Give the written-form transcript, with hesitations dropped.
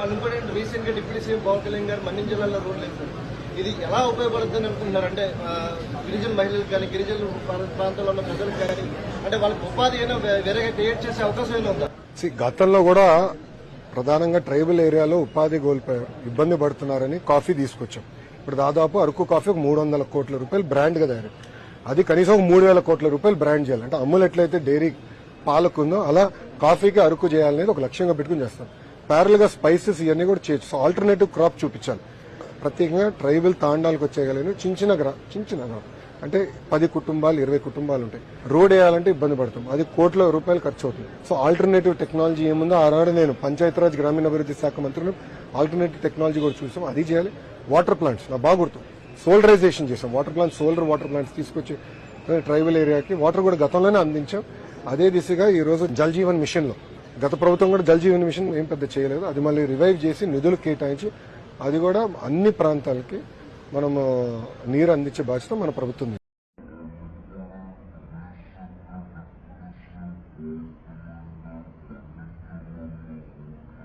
ఇంకోటి రీసెంట్ గా deputy CM Pawan Kalyan గారు మన్యం జిల్లాలో రోడ్లు వేశారు. ఇది ఎలా ఉపయోగపడుతుందని అనుకుంటున్నారు? అంటే గిరిజన మహిళలకు కానీ గిరిజన ప్రాంతాల్లో ఉన్న ప్రజలకు కానీ అంటే వాళ్ళకి ఉపాధి అయినా వేరేగా క్రియేట్ చేసే అవకాశం ఏమైనా ఉందా? గతంలో కూడా ప్రధానంగా ట్రైబల్ ఏరియాలో ఉపాధి కోల్పోయారు, ఇబ్బంది పడుతున్నారని కాఫీ తీసుకొచ్చాం. ఇప్పుడు దాదాపు అరకు కాఫీ 300 కోట్ల రూపాయలు బ్రాండ్ గా తయారు. అది కనీసం 3000 కోట్ల రూపాయలు బ్రాండ్ చేయాలి. అంటే అమ్ములు ఎట్లయితే డైరీ పాలకు ఉందో అలా కాఫీకి అరకు చేయాలనేది ఒక లక్ష్యంగా పెట్టుకుని చేస్తాం. ప్యారల్ గా స్పైసెస్ ఇవన్నీ కూడా చేయొచ్చు. ఆల్టర్నేటివ్ క్రాప్ చూపించాలి. ప్రత్యేకంగా ట్రైబల్ తాండాలకు వచ్చేయగలిగిన చిన్న గ్రామం అంటే 10 కుటుంబాలు 20 కుటుంబాలు ఉంటాయి. రోడ్ వేయాలంటే ఇబ్బంది పడతాం, అది కోట్ల రూపాయలు ఖర్చు అవుతుంది. సో ఆల్టర్నేటివ్ టెక్నాలజీ ఏముందో ఆనాడు నేను పంచాయతీరాజ్ గ్రామీణాభివృద్ధి శాఖ మంత్రులు ఆల్టర్నేటివ్ టెక్నాలజీ కూడా చూసాం, అది చేయాలి. వాటర్ ప్లాంట్స్ నా బాగా గుర్తు, సోలరైజేషన్ చేసాం. Water plants, solar water plants తీసుకొచ్చి ట్రైబల్ ఏరియాకి వాటర్ కూడా గతంలోనే అందించాం. అదే దిశగా ఈ రోజు జల్ జీవన్ మిషన్ లో గత ప్రభుత్వం కూడా జల్ జీవన్ మిషన్ ఏం పెద్ద చేయలేదు, అది మళ్ళీ రివైవ్ చేసి నిధులు కేటాయించి అది కూడా అన్ని ప్రాంతాలకి మనము నీరు అందించే బాధ్యత మన ప్రభుత్వం.